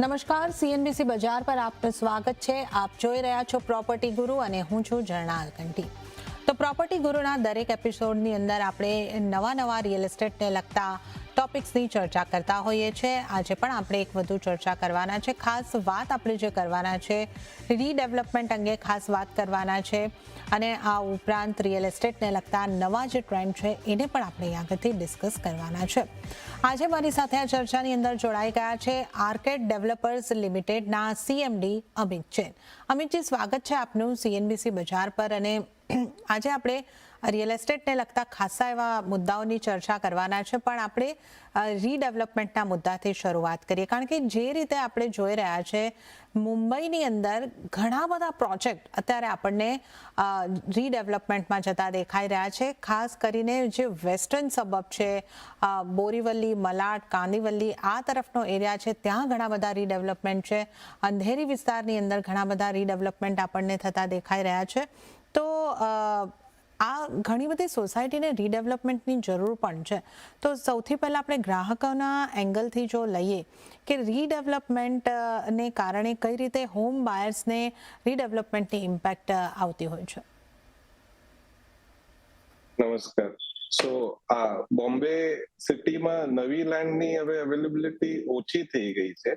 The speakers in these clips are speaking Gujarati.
નમસ્કાર, સીએનબીસી બજાર પર આપનું સ્વાગત છે. આપ જોઈ રહ્યા છો પ્રોપર્ટી ગુરુ અને હું છું ઝરણા અલકંઠી. તો પ્રોપર્ટી ગુરુના દરેક એપિસોડની અંદર આપણે નવા રિયલ એસ્ટેટને લગતા ટોપિક્સની ચર્ચા કરતા હોઈએ છીએ. આજે પણ આપણે એક વધુ ચર્ચા કરવાના છે. ખાસ વાત આપણે જે કરવાના છે રીડેવલપમેન્ટ અંગે ખાસ વાત કરવાના છે અને આ ઉપરાંત રિયલ એસ્ટેટને લગતા નવા જે ટ્રેન્ડ છે એને પણ આપણે અહીં આગળથી ડિસ્કસ કરવાના છે. આજે મારી સાથે આ ચર્ચાની અંદર જોડાઈ ગયા છે આર્કેડ ડેવલપર્સ લિમિટેડના સીએમડી અમિત જૈન. અમિતજી, સ્વાગત છે આપનું સીએનબીસી બજાર પર. અને આજે આપણે રિયલ એસ્ટેટને લગતા ખાસા એવા મુદ્દાઓની ચર્ચા કરવાના છે, પણ આપણે રીડેવલપમેન્ટના મુદ્દાથી શરૂઆત કરીએ. કારણ કે જે રીતે આપણે જોઈ રહ્યા છે મુંબઈની અંદર ઘણા બધા પ્રોજેક્ટ અત્યારે આપણને રીડેવલપમેન્ટમાં જતા દેખાઈ રહ્યા છે. ખાસ કરીને જે વેસ્ટર્ન સબબ છે, બોરીવલી, મલાડ, કાંદિવલી, આ તરફનો એરિયા છે, ત્યાં ઘણા બધા રીડેવલપમેન્ટ છે. અંધેરી વિસ્તારની અંદર ઘણા બધા રીડેવલપમેન્ટ આપણને થતા દેખાઈ રહ્યા છે. તો આ ઘણી બધી સોસાયટીને રીડેવલપમેન્ટની જરૂર પણ છે. તો સૌથી પહેલાં આપણે ગ્રાહકોના એંગલથી જો લઈએ કે રીડેવલપમેન્ટને કારણે કઈ રીતે હોમ બાયર્સને રીડેવલપમેન્ટની ઇમ્પેક્ટ આવતી હોય છે. નમસ્કાર. બોમ્બે સિટીમાં નવી લેન્ડની હવે અવેલેબિલિટી ઓછી થઈ ગઈ છે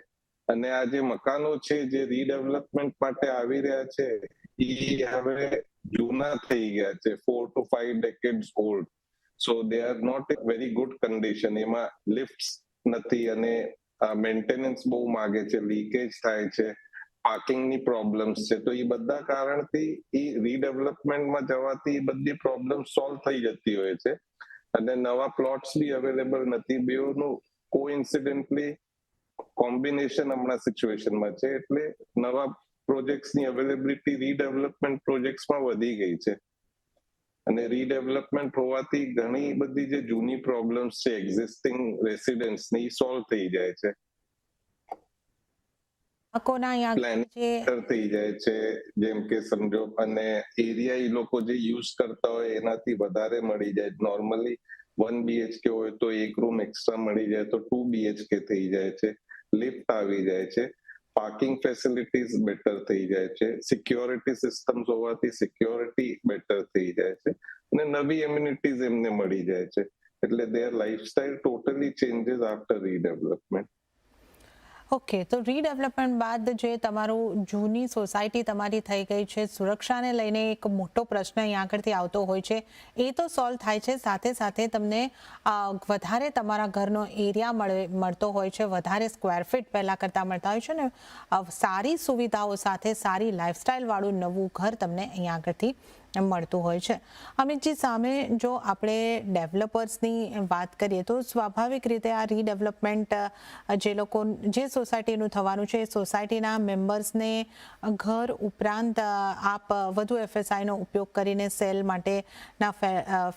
અને આ જે મકાનો છે જે રીડેવલપમેન્ટ માટે આવી રહ્યા છે એ હવે જૂના થઈ ગયા છે, 4 to 5 decades old. So they are not in very good condition. એમાં લિફ્ટ્સ નથી અને મેન્ટેનન્સ બહુ માગે છે, લીકેજ થાય છે, પાર્કિંગની પ્રોબ્લેમ્સ છે. તો એ બધા કારણથી એ રીડેવલપમેન્ટમાં જવાથી બધી પ્રોબ્લેમ સોલ્વ થઈ જતી હોય છે અને નવા પ્લોટ્સ બી અવેલેબલ નથી. બેઓનું કોઇન્સિડન્ટલી કોમ્બિનેશન હમણાં સિચ્યુએશનમાં છે, એટલે નવા પ્રોજેક્ટ્સની અવેલેબિલિટી રીડેવલપમેન્ટ પ્રોજેક્ટ્સમાં વધી ગઈ છે અને રીડેવલપમેન્ટ હોવાથી ઘણી બધી જે જૂની પ્રોબ્લેમ્સ છે એક્ઝિસ્ટિંગ રેસિડેન્ટ્સની સોલ્વ થઈ જાય છે. થઈ જાય છે, જેમ કે સમજો, અને એરિયા એ લોકો જે યુઝ કરતા હોય એનાથી વધારે મળી જાય. નોર્મલી 1 BHK હોય તો 1 રૂમ એક્સ્ટ્રા મળી જાય તો 2 BHK થઈ જાય છે. લિફ્ટ આવી જાય છે, પાર્કિંગ ફેસિલિટીઝ બેટર થઈ જાય છે, સિક્યોરિટી સિસ્ટમ્સ હોવાથી સિક્યોરિટી બેટર થઈ જાય છે અને નવી એમ્યુનિટીઝ એમને મળી જાય છે. એટલે their lifestyle totally changes after redevelopment. Okay, તો રીડેવલપમેન્ટ બાદ જે તમારું જૂની સોસાયટી તમારી થઈ ગઈ છે, સુરક્ષાને લઈને એક મોટો પ્રશ્ન અહીં આગળથી આવતો હોય છે, એ તો સોલ્વ થાય છે. સાથે સાથે તમને વધારે તમારા ઘરનો એરિયા મળતો હોય છે, વધારે સ્ક્વેર ફીટ પહેલાં કરતાં મળતા હોય છે ને સારી સુવિધાઓ સાથે સારી લાઇફસ્ટાઇલવાળું નવું ઘર તમને અહીં આગળથી મળતું હોય છે. અમિતજી, સામે જો આપણે ડેવલપર્સની વાત કરીએ તો સ્વાભાવિક રીતે આ રીડેવલપમેન્ટ જે સોસાયટીનું થવાનું છે એ સોસાયટીના મેમ્બર્સને ઘર ઉપરાંત આપ વધુ એફએસઆઈનો ઉપયોગ કરીને સેલ માટેના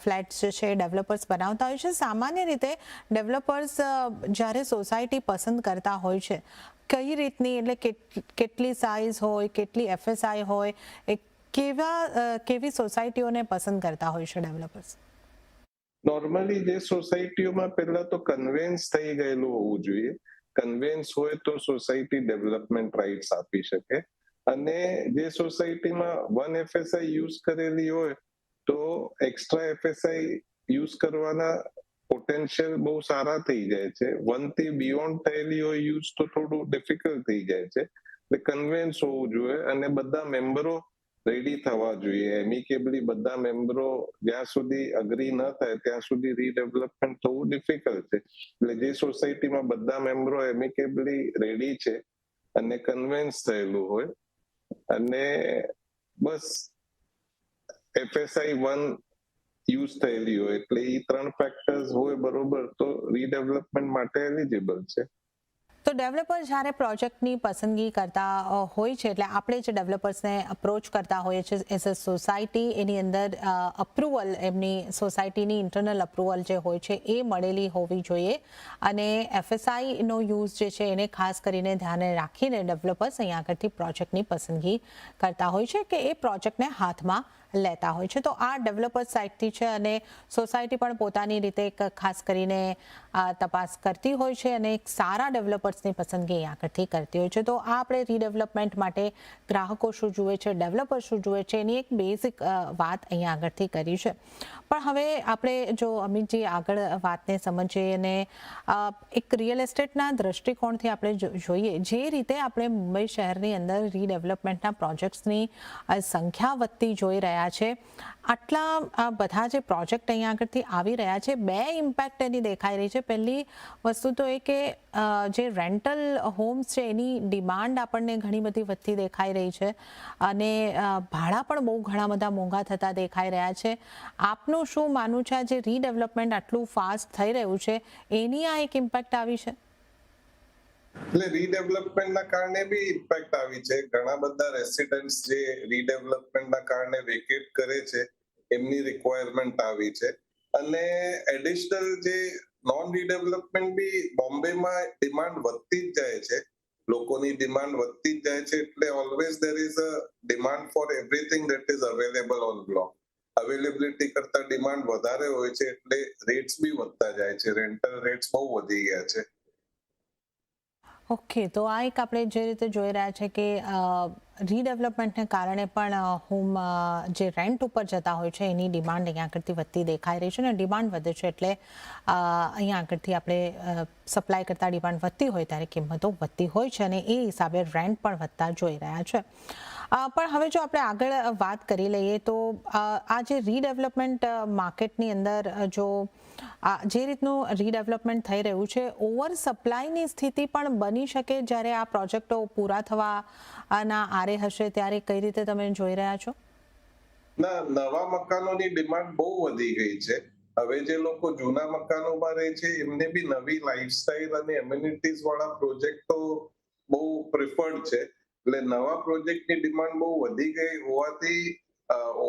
ફ્લેટ્સ જે છે ડેવલપર્સ બનાવતા હોય છે. સામાન્ય રીતે ડેવલપર્સ જ્યારે સોસાયટી પસંદ કરતા હોય છે, કઈ રીતની, એટલે કેટલી સાઇઝ હોય, કેટલી એફએસઆઈ હોય, કેવી સોસાયટીઓને પસંદ કરતા હોય છે ડેવલપર્સ? નોર્મલી જે સોસાયટીઓમાં પહેલા તો કન્વેન્સ થઈ ગયેલું હોવું જોઈએ. કન્વેન્સ હોય તો સોસાયટી ડેવલપમેન્ટ રાઇટ્સ આપી શકે અને જે સોસાયટીમાં 1 FSI યુઝ કરેલી હોય તો એક્સ્ટ્રા FSI યુઝ કરવાના પોટેન્શિયલ બહુ સારા થઈ જાય છે. 1 થી બિયોન્ડ થયેલી હોય યુઝ તો થોડું ડિફિકલ્ટ થઈ જાય છે. એટલે કન્વેન્સ હોવું જોઈએ અને બધા મેમ્બરો રેડી થવા જોઈએ. એમિકેબલી બધા મેમ્બરો જ્યાં સુધી અગ્રી ન થાય ત્યાં સુધી રીડેવલપમેન્ટ થવું ડિફિકલ્ટ છે. એટલે જે સોસાયટીમાં બધા મેમ્બરો એમિકેબલી રેડી છે અને કન્વેન્સ થયેલું હોય અને બસ FSI 1 યુઝ થયેલી હોય, એટલે એ 3 ફેક્ટર્સ હોય બરોબર તો રીડેવલપમેન્ટ માટે એલિજિબલ છે. તો ડેવલપર જ્યારે પ્રોજેક્ટની પસંદગી કરતા હોય છે, એટલે આપણે જે ડેવલપર્સને અપ્રોચ કરતા હોઈએ છીએ એઝ અ સોસાયટી, એની અંદર અપ્રુવલ, એમની સોસાયટીની ઇન્ટરનલ અપ્રુવલ જે હોય છે એ મળેલી હોવી જોઈએ અને એફએસઆઈનો યુઝ જે છે એને ખાસ કરીને ધ્યાને રાખીને ડેવલપર્સ અહીં આગળથી પ્રોજેક્ટની પસંદગી કરતા હોય છે કે એ પ્રોજેક્ટને હાથમાં લેતા હોય છે. તો આ ડેવલપર્સ સાઇડથી છે અને સોસાયટી પણ પોતાની રીતે એક ખાસ કરીને તપાસ કરતી હોય છે અને એક સારા ડેવલપર્સની પસંદગી આગળથી કરતી હોય છે. તો આ આપણે રીડેવલપમેન્ટ માટે ગ્રાહકો શું જુએ છે, ડેવલપર શું જુએ છે, એની એક બેઝિક વાત અહીંયા આગળથી કરી છે. પણ હવે આપણે જો અમિતજી આગળ વાતને સમજીએ અને એક રિયલ એસ્ટેટના દ્રષ્ટિકોણથી આપણે જોઈએ, જે રીતે આપણે મુંબઈ શહેરની અંદર રીડેવલપમેન્ટના પ્રોજેક્ટ્સની સંખ્યા વધતી જોઈ રહ્યા છે, આટલા બધા જે પ્રોજેક્ટ અહીંયા આગળથી આવી રહ્યા છે, બે ઇમ્પેક્ટ એની દેખાઈ રહી છે. પહેલી વસ્તુ તો એ કે જે રેન્ટલ હોમ્સ છે એની ડિમાન્ડ આપણને ઘણી બધી વધતી દેખાઈ રહી છે અને ભાડા પણ બહુ ઘણા બધા મોંઘા થતા દેખાઈ રહ્યા છે. આપનું શું માનવું છે, આ જે રીડેવલપમેન્ટ આટલું ફાસ્ટ થઈ રહ્યું છે એની આ એક ઇમ્પેક્ટ આવી છે? એટલે રીડેવલપમેન્ટના કારણે બી ઇમ્પેક્ટ આવી છે. ઘણા બધા રેસિડન્ટ્સ જે રીડેવલપમેન્ટના કારણે વેકેટ કરે છે એમની રિક્વાયરમેન્ટ આવી છે અને એડિશનલ જે નોન રીડેવલપમેન્ટ બી બોમ્બેમાં ડિમાન્ડ વધતી જ જાય છે. લોકોની ડિમાન્ડ વધતી જ જાય છે એટલે always there is a demand for everything that is available on block. Availability કરતા ડિમાન્ડ વધારે હોય છે એટલે રેટ્સ બી વધતા જાય છે. રેન્ટલ રેટ્સ બહુ વધી ગયા છે. ઓકે, તો આ એક આપણે જે રીતે જોઈ રહ્યા છે કે રીડેવલપમેન્ટને કારણે પણ હોમ જે રેન્ટ ઉપર જતા હોય છે એની ડિમાન્ડ અહીંયા આગળથી વધતી દેખાઈ રહી છે અને ડિમાન્ડ વધે છે એટલે અહીંયા આગળથી આપણે સપ્લાય કરતાં ડિમાન્ડ વધતી હોય ત્યારે કિંમતો વધતી હોય છે અને એ હિસાબે રેન્ટ પણ વધતા જોઈ રહ્યા છે. પણ હવે જો આપણે આગળ વાત કરી લઈએ તો આ જે રીડેવલપમેન્ટ માર્કેટની અંદર જો જે રીતનું રીડેવલપમેન્ટ થઈ રહ્યું છે, ઓવર સપ્લાયની સ્થિતિ પણ બની શકે જ્યારે આ પ્રોજેક્ટો પૂરા થવાના આરે હશે ત્યારે કઈ રીતે તમે જોઈ રહ્યા છો? ના, નવા મકાનોની ડિમાન્ડ બહુ વધી ગઈ છે. હવે જે લોકો જૂના મકાનોમાં રહે છે એમને બી નવી લાઈફસ્ટાઈલ અને એમ્યુનિટીઝ વાળા પ્રોજેક્ટો બહુ પ્રિફર્ડ છે. એટલે નવા પ્રોજેક્ટની ડિમાન્ડ બહુ વધી ગઈ હોવાથી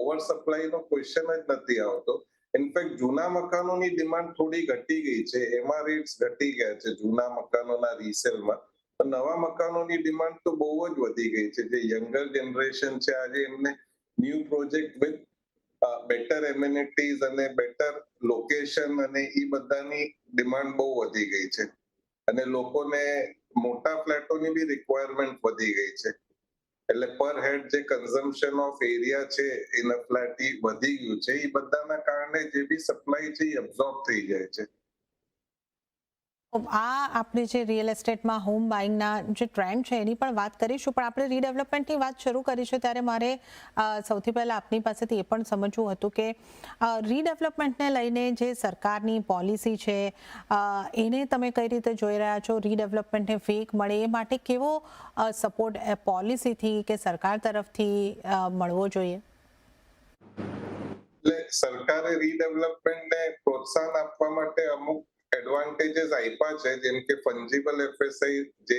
ઓવર સપ્લાયનો ક્વેશ્ચન જ નથી આવતો. ઇનફેક્ટ જૂના મકાનોની ડિમાન્ડ થોડી ઘટી ગઈ છે. એમાં રેટ્સ ઘટી ગયા છે જૂના મકાનોના રીસેલમાં. નવા મકાનોની ડિમાન્ડ તો બહુ જ વધી ગઈ છે. જે યંગર જનરેશન છે આજે એમને new project with better amenities અને બેટર લોકેશન અને એ બધાની ડિમાન્ડ બહુ વધી ગઈ છે અને લોકોને મોટા ફ્લેટોની બી રિક્વાયરમેન્ટ વધી ગઈ છે. એટલે પર હેડ જે કન્ઝમ્પશન ઓફ એરિયા છે એના ફ્લેટ વધી ગયું છે. એ બધાના કારણે જે બી સપ્લાય છે એ અબ્ઝોર્બ થઈ જાય છે. આ આપણે જે રિયલ એસ્ટેટમાં હોમ બાઇંગના જે ટ્રેન્ડ છે એની પણ વાત કરીશું, પણ આપણે રીડેવલપમેન્ટની વાત શરૂ કરી છે ત્યારે મારે સૌથી પહેલાં આપની પાસેથી એ પણ સમજવું હતું કે રીડેવલપમેન્ટને લઈને જે સરકારની પોલિસી છે એને તમે કઈ રીતે જોઈ રહ્યા છો? રીડેવલપમેન્ટને વેગ મળે એ માટે કેવો સપોર્ટ પોલિસીથી કે સરકાર તરફથી મળવો જોઈએ? એટલે સરકારે રીડેવલપમેન્ટને પ્રોત્સાહન આપવા માટે અમુક એડવાન્ટેजेस આપ્યા છે, જેમ કે ફંજીબલ એફએસઆઈ જે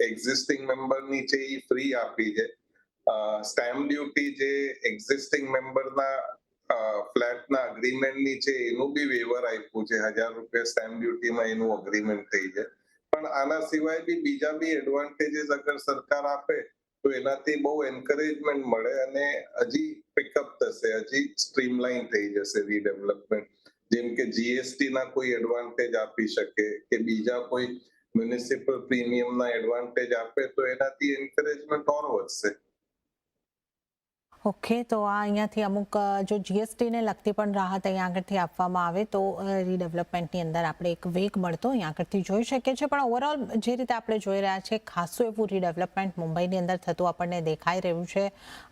એક્ઝિસ્ટિંગ મેમ્બરની છે એ ફ્રી આપી છે. સ્ટેમ્પ ડ્યુટી જે એક્ઝિસ્ટિંગ મેમ્બરના ફ્લેટના અગ્રીમેન્ટની છે એનું બી વેવર આપ્યું છે. ₹1000 સ્ટેમ્પ ડ્યુટીમાં એનું અગ્રીમેન્ટ થઈ જાય. પણ આના સિવાય બી બીજા બી એડવાન્ટેजेस અગર સરકાર આપે તો એનાથી બહુ એન્કરેજમેન્ટ મળે અને હજી પિકઅપ થશે, હજી સ્ટ્રીમલાઇન થઈ જશે રીડેવલપમેન્ટ. જેમ કે જીએસટી ના કોઈ એડવાન્ટેજ આપી શકે કે બીજા કોઈ મ્યુનિસિપલ પ્રીમિયમના એડવાન્ટેજ આપે તો એનાથી એન્કરેજમેન્ટ ઓર વધશે. ઓકે, તો આ અહીંયાથી અમુક જો જીએસટીને લગતી પણ રાહત અહીંયા આગળથી આપવામાં આવે તો રીડેવલપમેન્ટની અંદર આપણે એક વેગ મળતો અહીંયા આગળથી જોઈ શકીએ છીએ. પણ ઓવરઓલ જે રીતે આપણે જોઈ રહ્યા છીએ ખાસું એવું રીડેવલપમેન્ટ મુંબઈની અંદર થતું આપણને દેખાઈ રહ્યું છે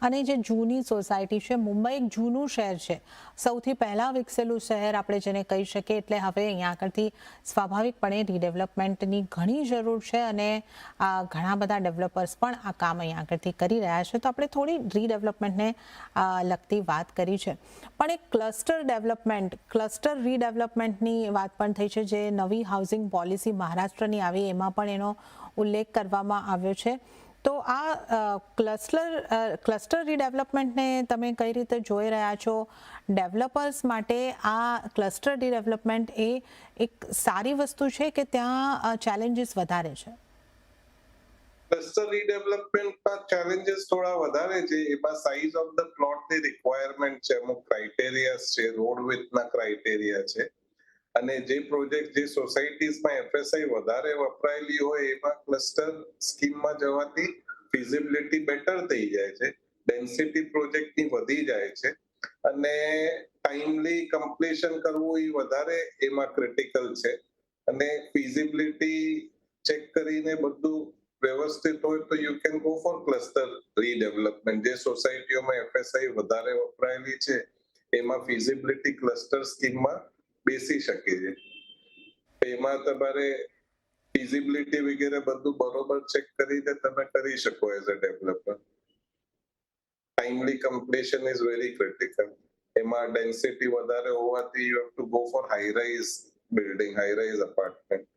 અને જે જૂની સોસાયટી છે, મુંબઈ એક જૂનું શહેર છે, સૌથી પહેલાં વિકસેલું શહેર આપણે જેને કહી શકીએ, એટલે હવે અહીંયા આગળથી સ્વાભાવિકપણે રીડેવલપમેન્ટની ઘણી જરૂર છે અને ઘણા બધા ડેવલપર્સ પણ આ કામ અહીંયા આગળથી કરી રહ્યા છે. તો આપણે થોડી રીડેવલપમેન્ટને લગતી વાત કરી છે, પણ એક ક્લસ્ટર રીડેવલપમેન્ટની વાત પણ થઈ છે. જે નવી હાઉસિંગ પોલિસી મહારાષ્ટ્રની આવી એમાં પણ એનો ઉલ્લેખ કરવામાં આવ્યો છે. તો આ ક્લસ્ટર રીડેવલપમેન્ટને તમે કઈ રીતે જોઈ રહ્યા છો? ડેવલપર્સ માટે આ ક્લસ્ટર રીડેવલપમેન્ટ એ એક સારી વસ્તુ છે કે ત્યાં ચેલેન્જીસ વધારે છે? ક્લસ્ટર રીડેવલપમેન્ટમાં ચેલેન્જીસ થોડા વધારે છે. એમાં સાઇઝ ઓફ ધ પ્લોટની રિક્વાયરમેન્ટ છે, અમુક ક્રાઇટેરિયા છે, રોડ વિડ્થના ક્રાઇટેરિયા છે, અને જે પ્રોજેક્ટ જે સોસાયટીઝમાં એફએસઆઈ વધારે વપરાયેલી હોય એમાં ક્લસ્ટર સ્કીમમાં જવાથી ફિઝિબિલિટી બેટર થઈ જાય છે, ડેન્સિટી પ્રોજેક્ટની વધી જાય છે, અને ટાઈમલી કમ્પ્લીશન કરવું એ વધારે એમાં ક્રિટિકલ છે. અને ફિઝિબિલિટી ચેક કરીને બધું વ્યવસ્થિત હોય તો you can go for cluster redevelopment. જે સોસાયટીઓમાં એફએસઆઈ વધારે વપરાયેલી છે એમાં ફિઝિબિલિટી ક્લસ્ટર સ્કીમમાં બેસી શકે છે. એમાં તમારે ફિઝિબિલિટી વગેરે બધું બરોબર ચેક કરીને તમે કરી શકો as a developer. Timely completion is very critical. એમાં ડેન્સિટી વધારે હોવાથી you have to go for high rise building, high rise apartment.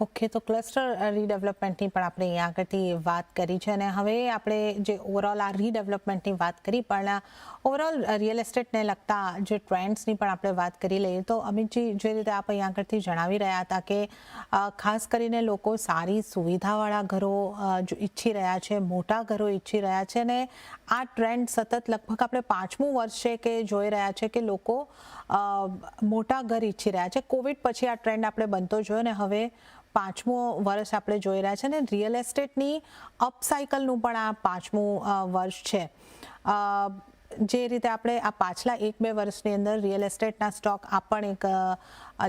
Okay, તો ક્લસ્ટર રીડેવલપમેન્ટની પણ આપણે અહીંયા આગળથી વાત કરી છે, અને હવે આપણે જે ઓવરઓલ આ રીડેવલપમેન્ટની વાત કરી, પણ ઓવરઓલ રિયલ એસ્ટેટને લગતા જે ટ્રેન્ડ્સની પણ આપણે વાત કરી લઈએ તો અમિતજી, જે રીતે આપ અહીંયા આગળથી જણાવી રહ્યા હતા કે ખાસ કરીને લોકો સારી સુવિધાવાળા ઘરો ઈચ્છી રહ્યા છે, મોટા ઘરો ઈચ્છી રહ્યા છે, અને આ ટ્રેન્ડ સતત લગભગ આપણે 5મું વર્ષ છે કે જોઈ રહ્યા છે કે લોકો મોટા ઘર ઈચ્છી રહ્યા છે. કોવિડ પછી આ ટ્રેન્ડ આપણે બનતો જોયો, ને હવે 5મું વર્ષ આપણે જોઈ રહ્યા છે, ને રિયલ એસ્ટેટની અપસાયકલનું પણ આ 5મું વર્ષ છે. જે રીતે આપણે આ પાછલા 1-2 વર્ષની અંદર રિયલ એસ્ટેટના સ્ટોક, આપ પણ એક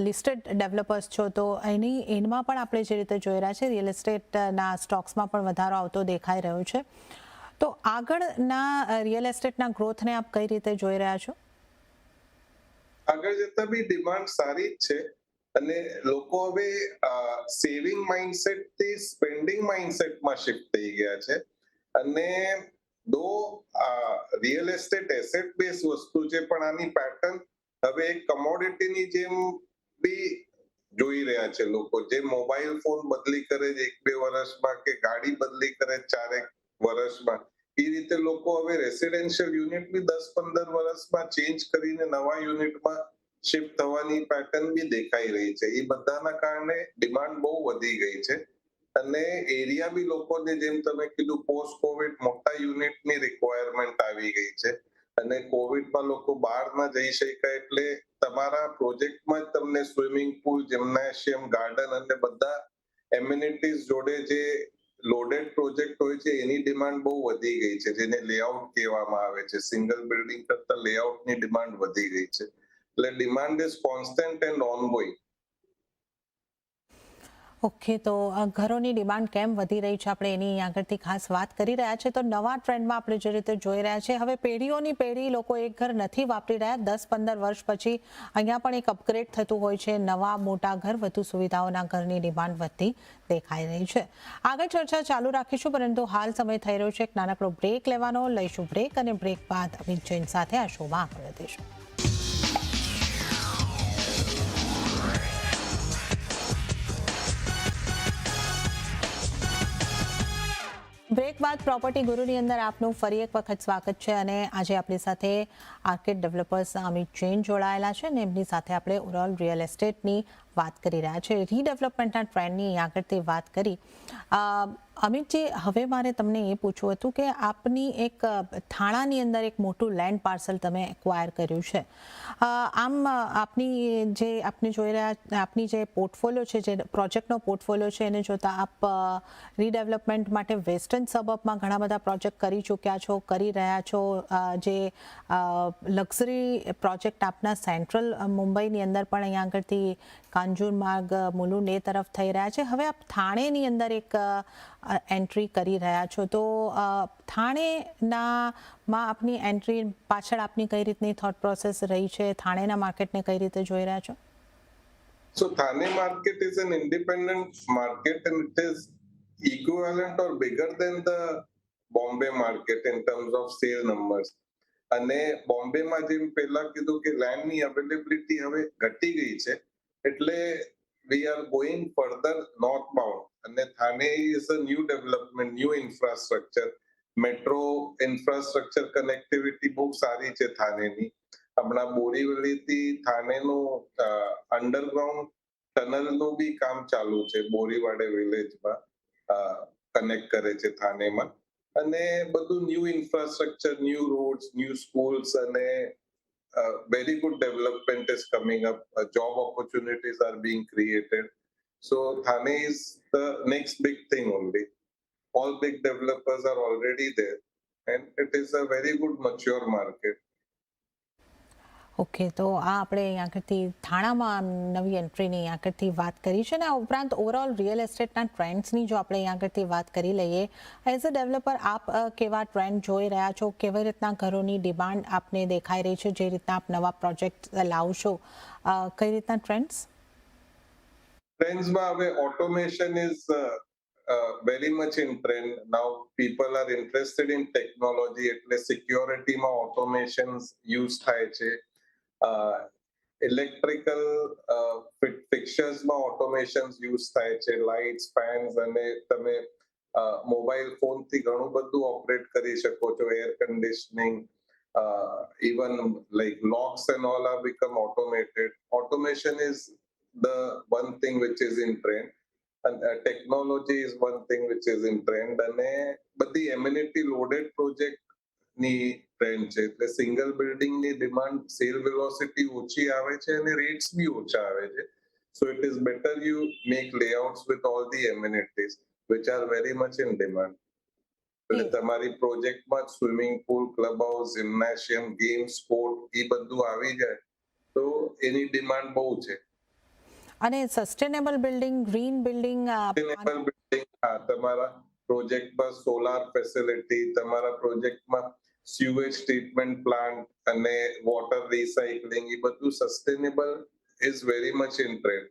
લિસ્ટેડ ડેવલપર્સ છો, તો એમાં પણ આપણે જે રીતે જોઈ રહ્યા છે રિયલ એસ્ટેટના સ્ટોક્સમાં પણ વધારો આવતો દેખાઈ રહ્યો છે. તો આગળના રિયલ એસ્ટેટના ગ્રોથને આપ કઈ રીતે જોઈ રહ્યા છો? આગળ જતા બી ડિમાન્ડ સારી જ છે, અને લોકો હવે સેવિંગ માઇન્ડસેટ થી સ્પેન્ડિંગ માઇન્ડસેટમાં શિફ્ટ થઈ ગયા છે. અને દો રિયલ એસ્ટેટ એસેટ બેઝ વસ્તુ છે, પણ આની પેટર્ન હવે એક કમોડિટીની જેમ બી જોઈ રહ્યા છે લોકો. જે મોબાઈલ ફોન બદલી કરે છે 1-2 વર્ષમાં, કે ગાડી બદલી કરે 4-1 વર્ષમાં, એ રીતે લોકો હવે રેસિડેન્શિયલ યુનિટ બી 10-15 વર્ષમાં ચેન્જ કરીને નવા યુનિટમાં શિફ્ટ થવાની પેટર્ન બી દેખાઈ રહી છે. એ બધાના કારણે ડિમાન્ડ બહુ વધી ગઈ છે, અને એરિયા બી લોકોને, જેમ તમે કીધું, પોસ્ટ કોવિડ મોટા યુનિટની રિક્વાયરમેન્ટ આવી ગઈ છે. અને કોવિડમાં લોકો બહાર ના જઈ શક્યા, એટલે તમારા પ્રોજેક્ટમાં જ તમને સ્વિમિંગ પુલ, જિમ્નેશિયમ, ગાર્ડન અને બધા એમ્યુનિટીઝ જોડે જે લોડેડ પ્રોજેક્ટ હોય છે એની ડિમાન્ડ બહુ વધી ગઈ છે, જેને લેઆઉટ કહેવામાં આવે છે. સિંગલ બિલ્ડિંગ કરતા લેઆઉટની ડિમાન્ડ વધી ગઈ છે. એટલે demand is constant and ongoing. Okay, તો ઘરોની ડિમાન્ડ કેમ વધી રહી છે આપણે એની આગળથી ખાસ વાત કરી રહ્યા છે. તો નવા ટ્રેન્ડમાં આપણે જે રીતે જોઈ રહ્યા છે, હવે પેઢીઓની પેઢી લોકો એક ઘર નથી વાપરી રહ્યા. 10-15 વર્ષ પછી અહીંયા પણ એક અપગ્રેડ થતું હોય છે, નવા મોટા ઘર, વધુ સુવિધાઓના ઘરની ડિમાન્ડ વધતી દેખાઈ રહી છે. આગળ ચર્ચા ચાલુ રાખીશું, પરંતુ હાલ સમય થઈ રહ્યો છે એક નાનકડો બ્રેક લેવાનો. લઈશું બ્રેક, અને બ્રેક બાદ અમિત જૈન સાથે આ શોમાં આગળ વધીશું. બ્રેક બાદ પ્રોપર્ટી ગુરુની અંદર આપનું ફરી એક વખત સ્વાગત છે, અને આજે આપણી સાથે આર્કેડ ડેવલપર્સ અમિત જૈન જોડાયેલા છે, અને એમની સાથે આપણે ઓવરઓલ રિયલ એસ્ટેટની વાત કરી રહ્યા છે, રીડેવલપમેન્ટના ટ્રેન્ડની આગળથી વાત કરી. અમિતજી, હવે મારે તમને એ પૂછવું હતું કે આપની એક થાણાની અંદર એક મોટું લેન્ડ પાર્સલ તમે એક્વાયર કર્યું છે. આમ આપની જોઈ રહ્યા, આપની જે પોર્ટફોલિયો છે, જે પ્રોજેક્ટનો પોર્ટફોલિયો છે, એને જોતા આપ રીડેવલપમેન્ટ માટે વેસ્ટર્ન સબર્બમાં ઘણા બધા પ્રોજેક્ટ કરી ચૂક્યા છો, કરી રહ્યા છો. જે લક્ઝરી પ્રોજેક્ટ આપના સેન્ટ્રલ મુંબઈની અંદર પણ અહીંયા આગળથી કાંજુરમાર્ગ, મુલુંડ એ તરફ થઈ રહ્યા છે. હવે આપ થાણેની અંદર એક એન્ટ્રી કરી રહ્યા છો, તો થાણેમાં આપની એન્ટ્રી પાછળ આપની કઈ રીતની થોટ પ્રોસેસ રહી છે? થાણેના માર્કેટને કઈ રીતે જોઈ રહ્યા છો? So Thane market is an independent market, and it is equivalent or bigger than the Bombay market in terms of sale numbers. અને બોમ્બેમાં જેમ પહેલા કીધું કે લેન્ડની અવેલેબિલિટી હવે ઘટી ગઈ છે, એટલે we are going further north bound. અને Thane is a new development, new infrastructure, metro infrastructure connectivity બહુ સારી છે થાનેની. હમણાં બોરીવલીથી થાનેનું અંડરગ્રાઉન્ડ ટનલનું બી કામ ચાલુ છે બોરીવાડે વિલેજમાં. કનેક્ટ કરે છે થાનેમાં, અને બધું new infrastructure, new rods, new schools અને very good development is coming up. Job opportunities are being created. So Thane is the next big thing only. All big developers are already there, and it is a very good mature market. Okay, તો આ આપણે અહીંયા આગળથી થાણામાં નવી એન્ટ્રીની અહીંયા આગળથી વાત કરી છે ને આ ઉપરાંત ઓવરઓલ રિયલ એસ્ટેટના ટ્રેન્ડ્સની જો આપણે અહીંયા આગળથી વાત કરી લઈએ, એઝ અ ડેવલપર આપ કેવા ટ્રેન્ડ જોઈ રહ્યા છો, કેવી રીતના ઘરોની ડિમાન્ડ આપને દેખાઈ રહી છે, જે રીતના આપ નવા પ્રોજેક્ટ લાવશો, કઈ રીતના ટ્રેન્ડ્સ? ટ્રેન્ડ્સમાં હવે automation is very much in trend. Now people are interested in technology, એટલે સિક્યોરિટીમાં automations use થાય છે. ઇલેક્ટ્રિકલ ફિક્ચર્સમાં ઓટોમેશન્સ યુઝ થાય છે, લાઇટ્સ, ફેન્સ, અને તમે મોબાઈલ ફોનથી ઘણું બધું ઓપરેટ કરી શકો છો, air conditioning, even like locks and all have become automated. Automation is the one thing which is in trend, and technology is one thing which is in trend, અને બધી એમ્યુનિટી લોડેડ પ્રોજેક્ટ ની ટ્રેન્ડ છે, એટલે સિંગલ બિલ્ડિંગ ની ડિમાન્ડ, સેલ વેલોસિટી ઓછી આવે છે અને રેટ્સ બી ઓછા આવે છે. So it is better you make layouts with all the amenities which are very much in demand. એટલે તમારી પ્રોજેક્ટમાં swimming pool, club house, gymnasium, game, sport એ બધું આવી જાય તો એની ડિમાન્ડ બહુ છે. અને sustainable building, green building, sustainable building, હા, તમારા પ્રોજેક્ટમાં સોલાર ફેસિલિટી, તમારા પ્રોજેક્ટમાં સ્યુએજ ટ્રીટમેન્ટ પ્લાન્ટ અને વોટર રિસાયકલિંગ, એ બધું sustainable is very much in trend.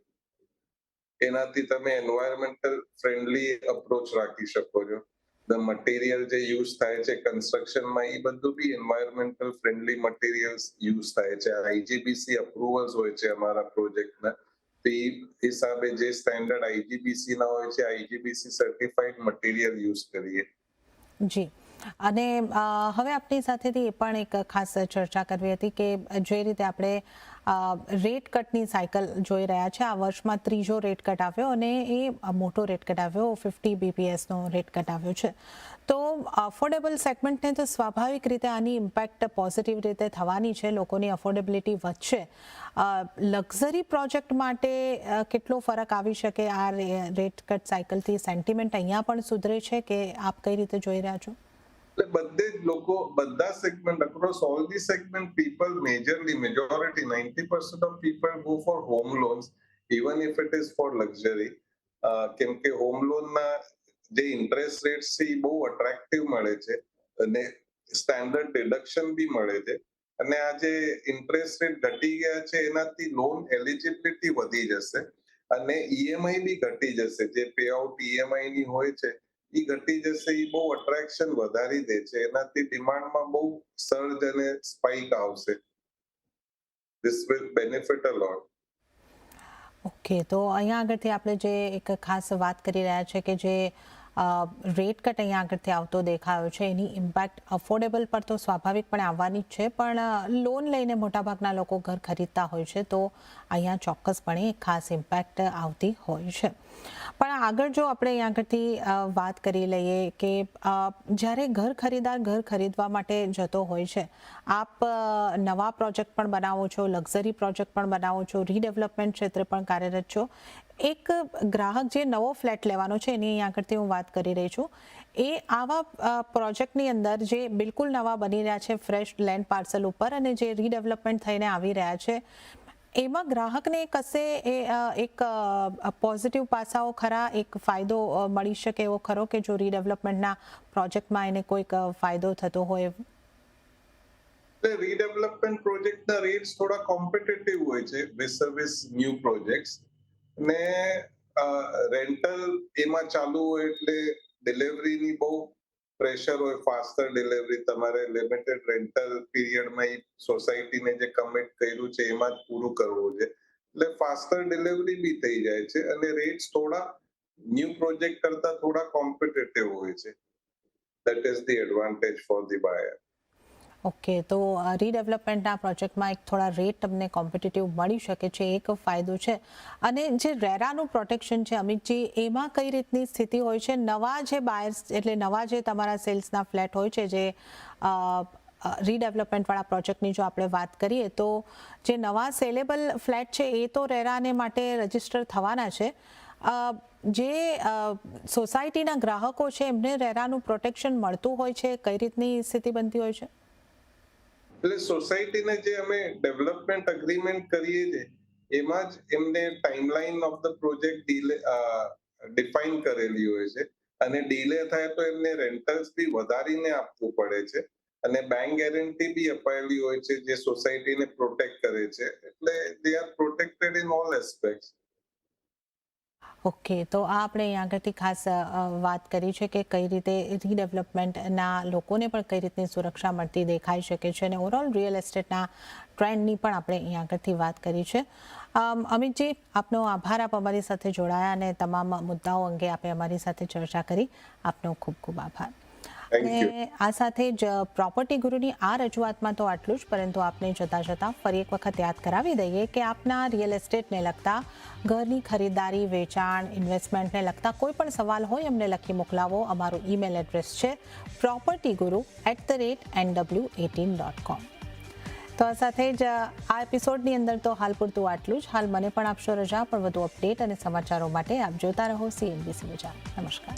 એનાથી તમે એન્વાયરમેન્ટલ ફ્રેન્ડલી અપ્રોચ રાખી શકો છો. ધ મટીરિયલ જે યુઝ થાય છે કન્સ્ટ્રક્શનમાં, એ બધું બી એન્વાયરમેન્ટલ ફ્રેન્ડલી મટીરિયલ્સ યુઝ થાય છે. આઈજીબીસી અપ્રુવલ્સ હોય છે અમારા પ્રોજેક્ટના, તે હિસાબે જે સ્ટેન્ડર્ડ આઈજીબીસી ના હોય છે, આઈજીબીસી સર્ટિફાઈડ મટીરિયલ યુઝ કરીએ. જી, અને હવે આપણી સાથેથી એ પણ એક ખાસ ચર્ચા કરવી હતી કે જે રીતે આપણે રેટ કટની સાયકલ જોઈ રહ્યા છે, આ વર્ષમાં ત્રીજો રેટ કટ આવ્યો અને એ મોટો રેટ કટ આવ્યો, 50 BPSનો રેટ કટ આવ્યો છે. તો અફોર્ડેબલ સેગમેન્ટને તો સ્વાભાવિક રીતે આની ઇમ્પેક્ટ પોઝિટિવ રીતે થવાની છે, લોકોની અફોર્ડેબિલિટી વધશે. લક્ઝરી પ્રોજેક્ટ માટે કેટલો ફરક આવી શકે આ રેટ કટ સાયકલથી? સેન્ટિમેન્ટ અહીંયા પણ સુધરે છે કે આપ કઈ રીતે જોઈ રહ્યા છો? એટલે બધે જ લોકો, બધા segment, across all the segment, people majority 90% of people go for home loans, even if it is four luxury. કેમ કે હોમ લોનના જે ઇન્ટરેસ્ટ રેટ છે એ બહુ અટ્રેક્ટિવ મળે છે અને સ્ટેન્ડર્ડ ડિડક્શન બી મળે છે. અને આ જે ઇન્ટરેસ્ટ રેટ ઘટી ગયા છે એનાથી લોન એલિજિબિલિટી વધી જશે અને ઈએમઆઈ બી ઘટી જશે. જે પે આઉટ ઈએમઆઈ ની હોય છે એ ઘટી જશે, એ બહુ અટ્રેક્શન વધારી દે છે, એનાથી ડિમાન્ડમાં બહુ સર્જ અને સ્પાઇક આવશે. This will benefit a lot. Okay, તો અહીંયા આગળથી આપણે જે એક ખાસ વાત કરી રહ્યા છે કે જે રેટ કટ અહીંયા આગળથી આવતો દેખાયો છે, એની ઇમ્પેક્ટ અફોર્ડેબલ પર તો સ્વાભાવિકપણે આવવાની જ છે, પણ લોન લઈને મોટાભાગના લોકો ઘર ખરીદતા હોય છે, તો અહીંયા ચોક્કસપણે એક ખાસ ઇમ્પેક્ટ આવતી હોય છે. પણ આગળ જો આપણે અહીંયા આગળથી વાત કરી લઈએ કે જ્યારે ઘર ખરીદાર ઘર ખરીદવા માટે જતો હોય છે, આપ નવા પ્રોજેક્ટ પણ બનાવો છો, લક્ઝરી પ્રોજેક્ટ પણ બનાવો છો, રીડેવલપમેન્ટ ક્ષેત્રે પણ કાર્યરત છો. એક ગ્રાહક જે નવો ફ્લેટ લેવાનો છે એની અહીંયા આગળથી હું વાત કરી રહી છું, એ આવા પ્રોજેક્ટની અંદર જે બિલકુલ નવા બની રહ્યા છે, ફ્રેશ લેન્ડ પાર્સલ ઉપર, અને જે રીડેવલપમેન્ટ થઈને આવી રહ્યા છે, એમાં ગ્રાહકને કશે એક પોઝિટિવ પાસાઓ ખરા, એક ફાયદો મળી શકે એવો ખરો કે જો રીડેવલપમેન્ટના પ્રોજેક્ટમાં એને કોઈક ફાયદો થતો હોય? રીડેવલપમેન્ટ પ્રોજેક્ટના રેટ્સ થોડા કોમ્પિટિટિવ હોય છે વિસ ન્યૂ પ્રોજેક્ટ્સ, ને રેન્ટલ એમાં ચાલુ હોય એટલે ડિલિવરીની બહુ પ્રેશર હોય, ફાસ્ટર ડિલિવરી. તમારે લિમિટેડ રેન્ટલ પીરિયડમાં એ સોસાયટીને જે કમિટ કર્યું છે એમાં જ પૂરું કરવું છે, એટલે ફાસ્ટર ડિલિવરી બી થઈ જાય છે અને રેટ્સ થોડા ન્યૂ પ્રોજેક્ટ કરતા થોડા કોમ્પિટિટિવ હોય છે. That is the advantage for the buyer. Okay, તો રીડેવલપમેન્ટના પ્રોજેક્ટમાં એક થોડા રેટ તમને કોમ્પિટિટિવ મળી શકે છે, એક ફાયદો છે. અને જે રેરાનું પ્રોટેક્શન છે અમિતજી, એમાં કઈ રીતની સ્થિતિ હોય છે? નવા જે બાયર્સ એટલે નવા જે તમારા સેલ્સના ફ્લેટ હોય છે, જે રીડેવલપમેન્ટવાળા પ્રોજેક્ટની જો આપણે વાત કરીએ તો જે નવા સેલેબલ ફ્લેટ છે એ તો રેરાને માટે રજીસ્ટર થવાના છે. જે સોસાયટીના ગ્રાહકો છે એમને રેરાનું પ્રોટેક્શન મળતું હોય છે, કઈ રીતની સ્થિતિ બનતી હોય છે? એટલે સોસાયટીને જે અમે ડેવલપમેન્ટ અગ્રીમેન્ટ કરીએ છીએ એમાં જ એમને timeline of the project define કરેલી હોય છે, અને ડીલે થાય તો એમને રેન્ટલ્સ બી વધારીને આપવું પડે છે, અને બેંક ગેરંટી બી અપાયેલી હોય છે જે સોસાયટીને પ્રોટેક્ટ કરે છે. એટલે they are protected in all aspects. Okay, તો આ આપણે અહીંયા આગળથી ખાસ વાત કરી છે કે કઈ રીતે રીડેવલપમેન્ટના લોકોને પણ કઈ રીતની સુરક્ષા મળતી દેખાઈ શકે છે, અને ઓવરઓલ રિયલ એસ્ટેટના ટ્રેન્ડની પણ આપણે અહીંયા આગળથી વાત કરી છે. અમિતજી, આપનો આભાર, આપ અમારી સાથે જોડાયા અને તમામ મુદ્દાઓ અંગે આપણે અમારી સાથે ચર્ચા કરી. આપનો ખૂબ ખૂબ આભાર. અને આ સાથે જ પ્રોપર્ટી ગુરુની આ રજૂઆતમાં તો આટલું જ, પરંતુ આપને જતાં ફરી એક વખત યાદ કરાવી દઈએ કે આપના રિયલ એસ્ટેટને લગતા, ઘરની ખરીદારી, વેચાણ, ઇન્વેસ્ટમેન્ટને લગતા કોઈ પણ સવાલ હોય અમને લખી મોકલાવો. અમારું ઈમેલ એડ્રેસ છે propertyguru@nw18.com. તો આ સાથે જ આ એપિસોડની અંદર તો હાલ પૂરતું આટલું જ. હાલ મને પણ આપશો રજા, પણ વધુ અપડેટ અને સમાચારો માટે આપ જોતા રહો CNBC બજાર. નમસ્કાર.